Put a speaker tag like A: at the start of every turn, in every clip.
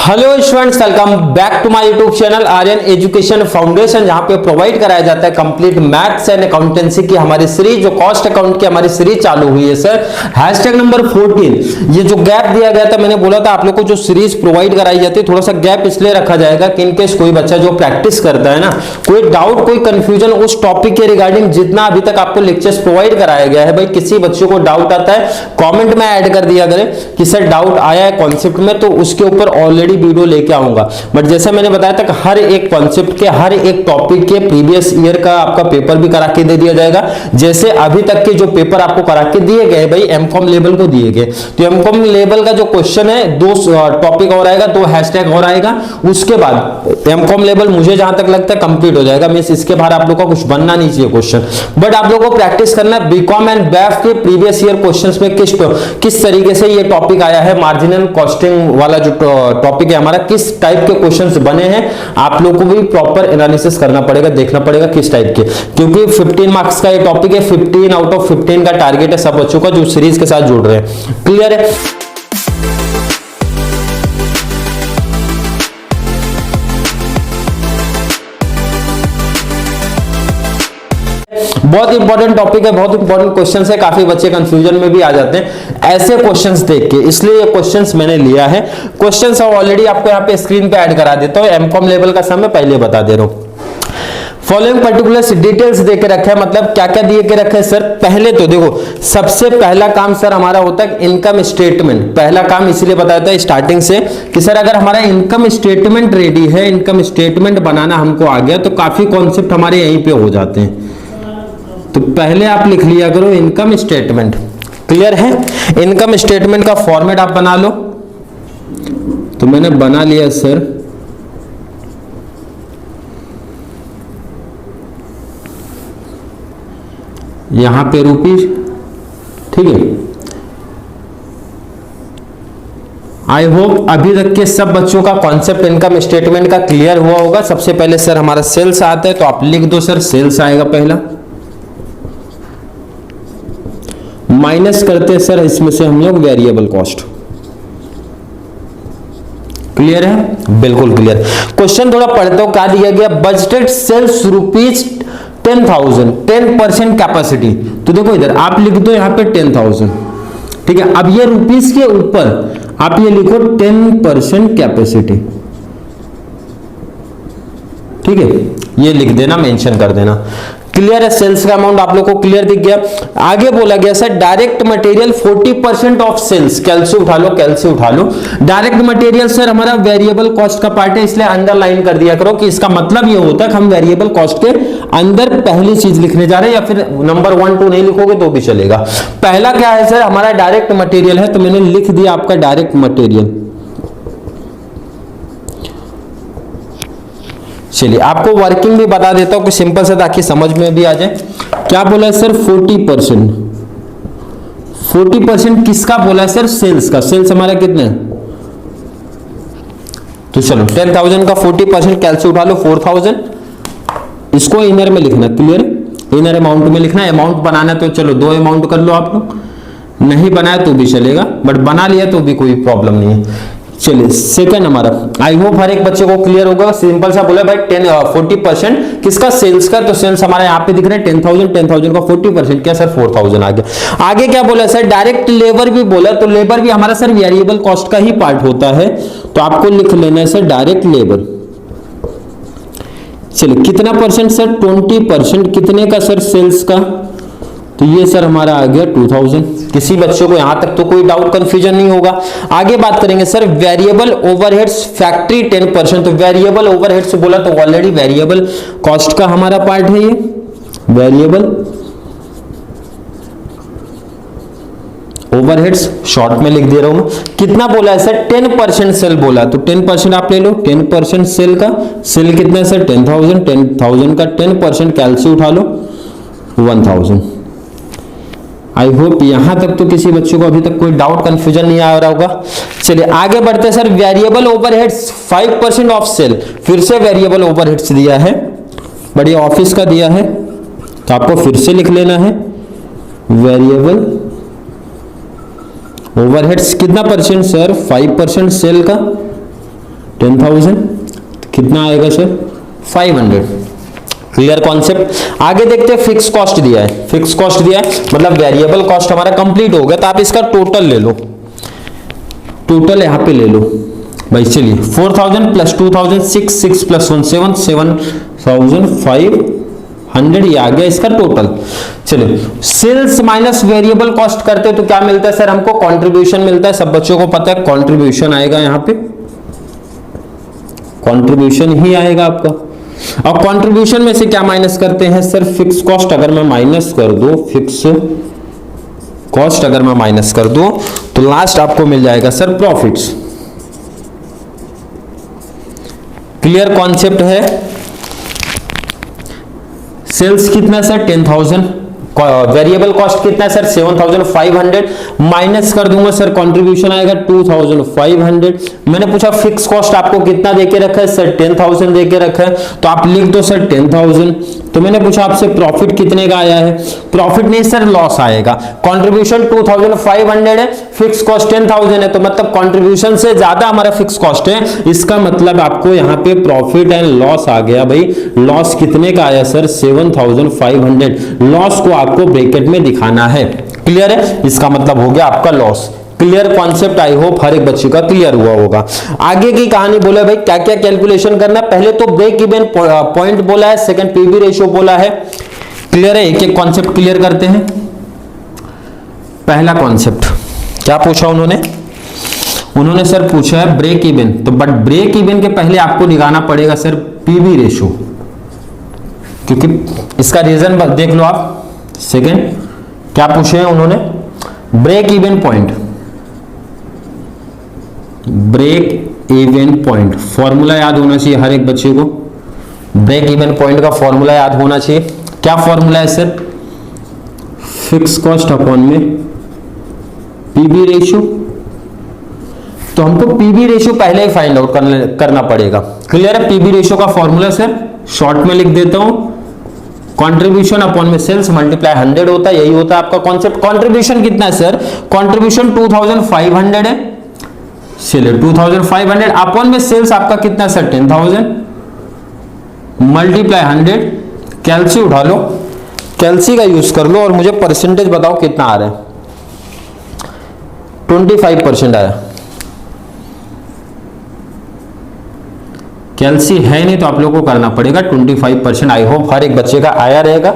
A: Hello students, welcome back to my YouTube channel Aryan education foundation, जहां पे provide कराया जाता है कंप्लीट मैथ्स एंड अकाउंटेंसी की हमारी सीरीज, जो कॉस्ट अकाउंट की हमारी सीरीज चालू हुई है सर। Hashtag number 14। ये जो गैप दिया गया था, मैंने बोला था आप लोग को जो सीरीज प्रोवाइड कराई जाती है, थोड़ा सा गैप इसलिए रखा जाएगा कि इनकेस कोई बच्चा जो प्रैक्टिस करता है ना, कोई डाउट कोई कंफ्यूजन उस टॉपिक के रिगार्डिंग जितना अभी तक आपको लेक्चर्स प्रोवाइड कराया गया है, भाई किसी बच्चे को डाउट आता है कॉमेंट में ऐड कर दिया करें कि सर डाउट आया है कॉन्सेप्ट में, तो उसके ऊपर ऑलरेडी वीडियो लेके आऊंगा। बट जैसे मैंने बताया था, हर एक कॉन्सेप्ट के हर एक टॉपिक के प्रीवियस ईयर का आपका पेपर भी करा के दे दिया जाएगा। जैसे अभी तक के जो पेपर आपको करा के दिए गए भाई एमकॉम लेवल को दिए गए, तो एमकॉम लेवल का जो क्वेश्चन है, दो टॉपिक और आएगा, दो हैशटैग और आएगा, उसके बाद एमकॉम लेवल मुझे जहां तक लगता है कंप्लीट हो जाएगा। मींस इसके बाहर आप लोग का कुछ बनना नहीं चाहिए क्वेश्चन, बट आप लोगों को प्रैक्टिस करना है बीकॉम एंड बैफ के प्रीवियस ईयर क्वेश्चंस में किस तरीके से ये टॉपिक आया है, मार्जिनल कॉस्टिंग वाला जो टॉपिक है हमारा, किस टाइप के क्वेश्चंस बने हैं, आप लोगों को भी प्रॉपर एनालिसिस करना पड़ेगा, देखना पड़ेगा किस टाइप के, क्योंकि 15 मार्क्स का ये टॉपिक है। 15 आउट ऑफ 15 का टारगेट है सब बच्चों का जो सीरीज के साथ जुड़ रहे हैं। क्लियर है? बहुत इंपॉर्टेंट टॉपिक है, बहुत इंपॉर्टेंट क्वेश्चंस है, काफी बच्चे कंफ्यूजन में भी आ जाते हैं ऐसे क्वेश्चंस देख के, इसलिए ये क्वेश्चंस मैंने लिया है। क्वेश्चंस ऑलरेडी आपको यहाँ पे स्क्रीन पे ऐड करा देता हूँ। एमकॉम लेवल का समय पहले बता दे रहा हूँ। फॉलोइंग पर्टिकुलर्स डिटेल्स दे के रखे हैं, मतलब क्या क्या दिए के रखे हैं सर। पहले तो देखो, सबसे पहला काम सर हमारा होता है इनकम स्टेटमेंट। पहला काम इसलिए बताया था स्टार्टिंग से कि सर अगर हमारा इनकम स्टेटमेंट रेडी है, इनकम स्टेटमेंट बनाना हमको आ गया, तो काफी कॉन्सेप्ट हमारे यहीं पे हो जाते हैं। तो पहले आप लिख लिया करो इनकम स्टेटमेंट। क्लियर है? इनकम स्टेटमेंट का फॉर्मेट आप बना लो। तो मैंने बना लिया सर। यहां पे रुपीज, ठीक है। आई होप अभी तक के सब बच्चों का कॉन्सेप्ट इनकम स्टेटमेंट का क्लियर हुआ होगा। सबसे पहले सर हमारा सेल्स आता है, तो आप लिख दो सर सेल्स आएगा पहला, माइनस करते हैं सर इसमें से हम लोग वेरिएबल कॉस्ट। क्लियर है? बिल्कुल क्लियर। क्वेश्चन थोड़ा पढ़ते हो, क्या दिया गया, बजटेड सेल्स रुपीज 10,000, 10% कैपेसिटी। तो देखो इधर आप लिख दो यहाँ पे 10,000, ठीक है। अब ये रुपीस के ऊपर आप ये लिखो 10% कैपेसिटी, ठीक है। ये लिख देना, मेंशन कर देना। क्लियर है? सेल्स का अमाउंट आप लोग को क्लियर दिख गया। आगे बोला गया sir direct material 40% of sales. कैलसी उठा लो, कैलसी उठा लो। डायरेक्ट मटेरियल सर हमारा वेरिएबल कॉस्ट का पार्ट है, इसलिए अंडरलाइन कर दिया करो कि इसका मतलब ये होता है कि हम वेरिएबल कॉस्ट के अंदर पहली चीज लिखने जा रहे हैं, या फिर नंबर 1 2 नहीं लिखोगे तो भी चलेगा। पहला क्या है सर, हमारा डायरेक्ट मटेरियल है, तो मैंने लिख दिया आपका डायरेक्ट मटेरियल। चलिए आपको वर्किंग भी बता देता हूं कि सिंपल से, ताकि समझ में भी आ जाए। क्या बोला है सर, 40%। 40% किसका बोला है सर, सेल्स का। सेल्स हमारा कितना है, तो चलो 10,000 का 40% कैलसी उठा लो 4,000। इसको इनर में लिखना, क्लियर? इनर अमाउंट में लिखना। अमाउंट बनाना तो चलो 2 अमाउंट कर लो आप लोग, नहीं बनाया तो भी चलेगा, बट बना लिया तो भी कोई प्रॉब्लम नहीं है। चलिए सेकंड हमारा, आई होप हर एक बच्चे को क्लियर होगा। सिंपल सा बोला भाई 40% किसका, सेल्स का। तो सेल्स हमारा यहाँ पे दिख रहे हैं 10,000, 10,000 का 40% क्या सर, 4,000 आ गया। आगे क्या बोला सर, डायरेक्ट लेबर भी बोला, तो लेबर भी हमारा सर वेरिएबल कॉस्ट का ही पार्ट होता है, तो आपको लिख लेना है सर डायरेक्ट लेबर। चलिए कितना परसेंट सर, 20%। कितने का सर, सेल्स का। तो ये सर हमारा आ गया 2,000। किसी बच्चों को यहां तक तो कोई डाउट कंफ्यूजन नहीं होगा। आगे बात करेंगे सर वेरिएबल ओवरहेड्स फैक्ट्री 10%। तो वेरिएबल ओवरहेड्स बोला तो ऑलरेडी वेरिएबल कॉस्ट का हमारा पार्ट है ये, वेरिएबल ओवरहेड्स शॉर्ट में लिख दे रहा हूं मैं। कितना बोला है सर, 10% सेल बोला, तो 10% आप ले लो। 10% सेल का, सेल कितना है सर 10,000, 10,000 का 10% कैलसी उठा लो 1,000। आई होप यहां तक तो किसी बच्चों को अभी तक कोई डाउट कंफ्यूजन नहीं आ रहा होगा। चलिए आगे बढ़ते हैं sir, variable overheads 5% of sale. फिर से वेरिएबल ओवरहेड्स दिया है, बट ये ऑफिस का दिया है, तो आपको फिर से लिख लेना है वेरिएबल ओवरहेड्स कितना परसेंट सर, 5% सेल का, 10,000, कितना आएगा सर 500। Clear concept. आगे देखते हैं फिक्स कॉस्ट दिया है, फिक्स कॉस्ट दिया है मतलब वेरिएबल कॉस्ट हमारा कंप्लीट हो गया, तो आप इसका टोटल ले लो, टोटल यहां पे ले लो भाई। चलिए 4,000 प्लस 2,000 6 प्लस 1 7 7,500 ये आ गया इसका टोटल। चलिए सेल्स माइनस वेरिएबल कॉस्ट करते तो क्या मिलता है सर हमको, कंट्रीब्यूशन मिलता है। सब बच्चों को पता है कंट्रीब्यूशन आएगा, यहां पे कंट्रीब्यूशन ही आएगा आपका। और कंट्रीब्यूशन में से क्या माइनस करते हैं सर, फिक्स कॉस्ट अगर मैं माइनस कर दूं, फिक्स कॉस्ट अगर मैं माइनस कर दूं तो लास्ट आपको मिल जाएगा सर प्रॉफिट्स। क्लियर कॉन्सेप्ट है। सेल्स कितना सर 10,000, वेरिएबल कॉस्ट कितना सर 7,500, माइनस कर दूंगा सर कंट्रीब्यूशन आएगा 2,500। मैंने पूछा फिक्स कॉस्ट आपको कितना देके रखा है सर 10,000 देके रखा है, तो आप लिख दो सर 10,000। तो मैंने पूछा आपसे प्रॉफिट कितने का आया है, प्रॉफिट नहीं सर लॉस आएगा। कंट्रीब्यूशन 2,500 है, फिक्स कॉस्ट 10,000 है, तो मतलब कंट्रीब्यूशन से ज्यादा हमारा फिक्स कॉस्ट है, इसका मतलब आपको यहाँ पे प्रॉफिट एंड लॉस आ गया भाई। लॉस कितने का आया सर 7,500, लॉस को आपको ब्रैकेट में दिखाना है। क्लियर है, इसका मतलब हो गया आपका loss. Clear concept, I hope हर एक बच्चे का क्लियर हुआ होगा। आगे की कहानी बोला भाई क्या क्या कैलकुलेशन करना है, पहले तो ब्रेक इवन पॉइंट बोला है, सेकंड पीवी रेशियो बोला है। क्लियर है, एक एक कॉन्सेप्ट क्लियर करते हैं। पहला कॉन्सेप्ट क्या पूछा उन्होंने सर पूछा है ब्रेक इवन, तो बट ब्रेक इवन के पहले आपको निकालना पड़ेगा सर पीवी रेशियो, क्योंकि इसका रीजन देख लो आप। सेकंड क्या पूछे हैं उन्होंने, break even point, break even point formula याद होना चाहिए हर एक बच्चे को। ब्रेक इवन पॉइंट का फॉर्मूला याद होना चाहिए। क्या फॉर्मूला है सर, फिक्स कॉस्ट अपॉन में पीवी रेशियो। तो हमको पीवी रेशियो पहले ही फाइंड आउट करना पड़ेगा। क्लियर है, पीवी रेशियो का फॉर्मूला सर शॉर्ट में लिख देता हूं, कंट्रीब्यूशन अपॉन में सेल्स मल्टीप्लाई 100 होता है, यही होता है आपका कॉन्सेप्ट। कंट्रीब्यूशन कितना है सर, कंट्रीब्यूशन 2,500 है, चलिए 2,500 अपॉन में सेल्स आपका कितना है सर 10,000 मल्टीप्लाई 100। कैलसी उठा लो, कैलसी का यूज कर लो और मुझे परसेंटेज बताओ कितना आ रहा है। 25% आया। कैलसी है नहीं तो आप लोगों को करना पड़ेगा 25%। आई होप हर एक बच्चे का आया रहेगा।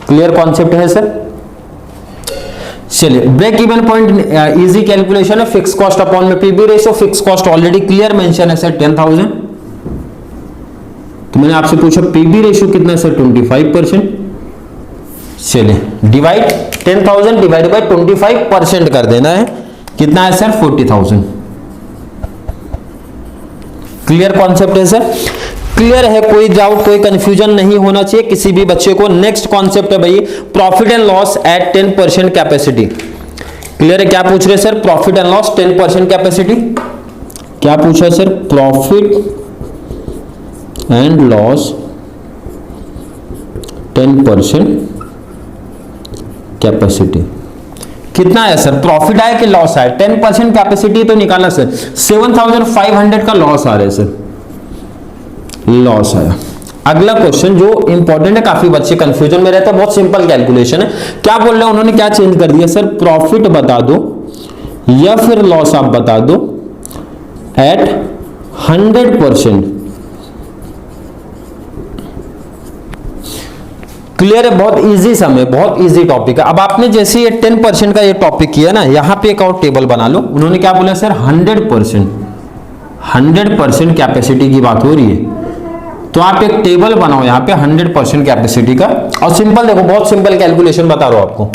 A: क्लियर कॉन्सेप्ट है सर। चलिए break even point easy calculation है, फिक्स कॉस्ट अपॉन में PV ratio. Fix cost already clear mention है सर 10,000, तो मैंने आपसे पूछा पीवी रेशियो कितना है सर 25%। चलिए डिवाइड 10,000 डिवाइड बाय 25% कर देना है, कितना है सर 40,000। क्लियर कॉन्सेप्ट है सर, क्लियर है, कोई डाउट कोई कंफ्यूजन नहीं होना चाहिए किसी भी बच्चे को। नेक्स्ट कॉन्सेप्ट है भाई profit and loss at 10% capacity. Clear है, क्या पूछ रहे sir, profit and loss 10% capacity. क्या पूछा sir, profit and loss 10% capacity. कितना है सर, प्रॉफिट आया कि लॉस आया, 10% कैपेसिटी तो निकाला सर, 7,500 का लॉस आ रहा है सर, लॉस आया। अगला क्वेश्चन जो इंपॉर्टेंट है, काफी बच्चे कंफ्यूजन में रहते हैं, बहुत सिंपल कैलकुलेशन है। क्या बोल रहे हैं उन्होंने, क्या चेंज कर दिया सर, प्रॉफिट बता दो या फिर लॉस आप बता दो एट 100%। क्लियर है, बहुत इजी सम है, बहुत इजी टॉपिक है। अब आपने जैसे ये 10% का ये टॉपिक किया ना, यहां पे एक और टेबल बना लो। उन्होंने क्या बोला सर 100% कैपेसिटी की बात हो रही है, तो आप एक टेबल बनाओ यहाँ पे 100% कैपेसिटी का। और सिंपल देखो, बहुत सिंपल कैलकुलेशन बता रहा हूं आपको,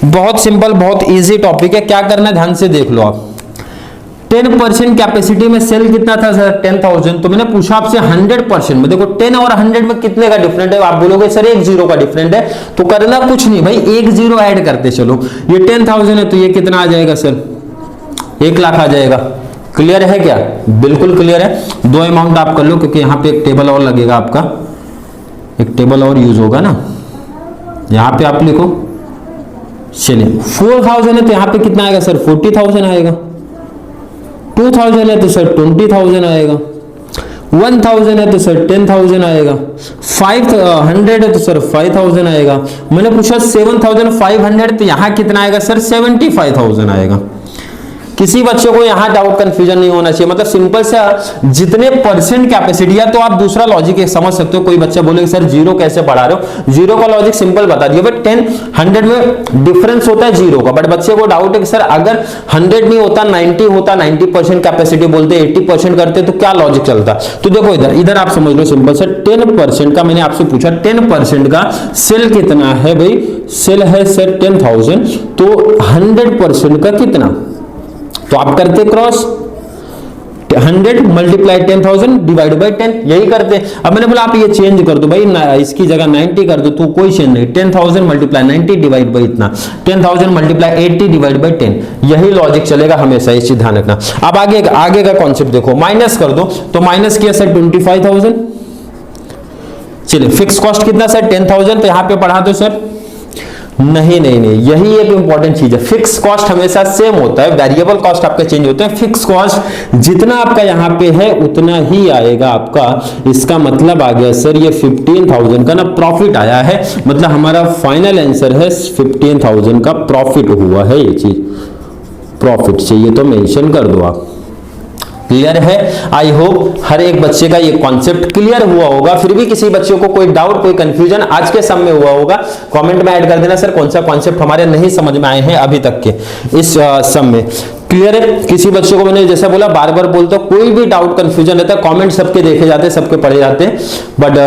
A: बहुत सिंपल, बहुत इजी टॉपिक है। क्या करना है ध्यान से देख लो आप। 10% कैपेसिटी में सेल कितना था सर 10,000, तो मैंने पूछा आपसे 100% में। देखो 10 और 100 में कितने का डिफरेंट है, आप बोलोगे सर 1 0 का डिफरेंट है, तो करना कुछ नहीं भाई, 1 0 ऐड करते चलो। ये 10,000 है तो ये कितना आ जाएगा सर 1 लाख आ जाएगा। क्लियर है क्या, बिल्कुल क्लियर है। दो अमाउंट आप कर लो, क्योंकि यहाँ पे एक टेबल और लगेगा आपका, एक टेबल और यूज होगा ना, यहाँ पे आप लिखो। चलिए 4,000 है तो यहाँ पे कितना आएगा सर 40,000 आएगा। 2000 है तो सर 20,000 आएगा, 1000 है तो सर 10,000 आएगा, 500 है तो सर 5,000 आएगा। मैंने पूछा 7,500 तो यहां कितना आएगा सर 75,000 आएगा। किसी बच्चे को यहां डाउट कंफ्यूजन नहीं होना चाहिए, मतलब सिंपल सा जितने परसेंट कैपेसिटी है। तो आप दूसरा लॉजिक समझ सकते हो, कोई बच्चा बोले सर जीरो कैसे पढ़ा रहे हो, जीरो का लॉजिक सिंपल बता दिया, बट 10 100 में डिफरेंस होता है जीरो का। बट बच्चे को डाउट है कि सर अगर 100 नहीं होता 90 होता, 90% कैपेसिटी बोलते 80% करते तो क्या लॉजिक चलता। तो देखो इधर आप समझ लो सिंपल सर 10% का, मैंने आपसे पूछा 10% का सेल कितना है भाई, सेल है सर 10,000, तो 100% का कितना, तो आप करते क्रॉस 100 मल्टीप्लाई 10,000 डिवाइड बाई 10, यही करते। अब मैंने बोला आप ये चेंज कर दो भाई, इसकी जगह 90 कर दो, तो कोई चेंज नहीं, 10,000 मल्टीप्लाई 90 डिवाइड बाई इतना, 10,000 मल्टीप्लाई 80 डिवाइड बाई 10, यही लॉजिक चलेगा हमेशा, इस चीज ध्यान रखना। अब आगे का कॉन्सेप्ट देखो, माइनस कर दो, तो माइनस किया सर 25,000, चलिए फिक्स कॉस्ट कितना सर 10,000, तो यहां पे पढ़ा दो सर, नहीं, यही एक इंपॉर्टेंट चीज है, फिक्स कॉस्ट हमेशा सेम होता है, वेरिएबल कॉस्ट आपका चेंज होता है, फिक्स कॉस्ट जितना आपका यहां पे है उतना ही आएगा आपका। इसका मतलब आ गया सर ये 15,000 का ना प्रॉफिट आया है, मतलब हमारा फाइनल आंसर है 15,000 का प्रॉफिट हुआ है। ये चीज प्रॉफिट चाहिए तो मेंशन कर दो आप। क्लियर है? आई होप हर एक बच्चे का ये कॉन्सेप्ट क्लियर हुआ होगा। फिर भी किसी बच्चे को कोई डाउट कोई कंफ्यूजन आज के सम में हुआ होगा, कमेंट में ऐड कर देना सर कौन सा कॉन्सेप्ट हमारे नहीं समझ में आए हैं अभी तक के इस सम में। क्लियर है? किसी बच्चे को मैंने जैसा बोला बार बार बोलता हूं, कोई भी डाउट कंफ्यूजन रहता है कमेंट सबके देखे जाते हैं, सबके पढ़े जाते हैं, बट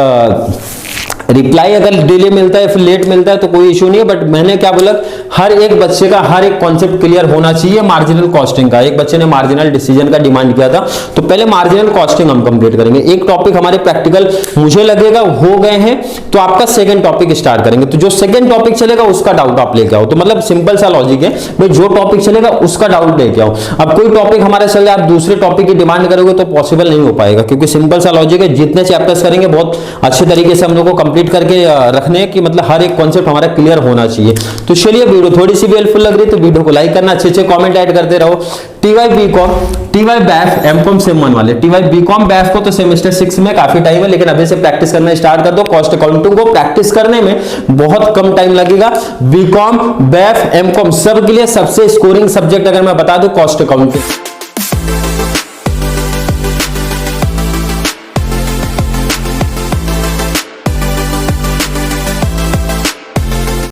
A: रिप्लाई अगर डिले मिलता है फिर लेट मिलता है तो कोई इशू नहीं है। बट मैंने क्या बोला, हर एक बच्चे का हर एक कॉन्सेप्ट क्लियर होना चाहिए। मार्जिनल कॉस्टिंग का, एक बच्चे ने मार्जिनल डिसीजन का डिमांड किया था, तो पहले मार्जिनल कॉस्टिंग हम कंप्लीट करेंगे। एक टॉपिक हमारे प्रैक्टिकल मुझे लगेगा हो गए हैं, तो आपका सेकंड टॉपिक स्टार्ट करेंगे। तो जो सेकंड टॉपिक चलेगा उसका डाउट आप लेके आओ। तो मतलब सिंपल सा लॉजिक है भाई, जो टॉपिक चलेगा उसका डाउट लेके आओ। अब कोई टॉपिक हमारा चल जाए, आप दूसरे टॉपिक की डिमांड करोगे तो पॉसिबल नहीं हो पाएगा, क्योंकि सिंपल सा लॉजिक है, जितने चैप्टर्स करेंगे बहुत अच्छे तरीके से हम लोग को कंप्लीट करके रखने की, मतलब हर एक कॉन्सेप्ट हमारा क्लियर होना चाहिए। तो चलिए वीडियो थोड़ी सी भी हेल्पफुल लग रही है तो वीडियो को लाइक करना, अच्छे कमेंट ऐड करते रहो। TY BCom, TY BAF, MCom sem one वाले, टीवाई बीकॉम बैफ को तो सेमेस्टर 6 में काफी टाइम है, लेकिन अभी से प्रैक्टिस करना स्टार्ट कर दो। कॉस्ट अकाउंटिंग को प्रैक्टिस करने में बहुत कम टाइम लगेगा। बीकॉम बैफ एमकॉम सब के लिए सबसे स्कोरिंग सब्जेक्ट अगर मैं बता दूं कॉस्ट अकाउंटिंग।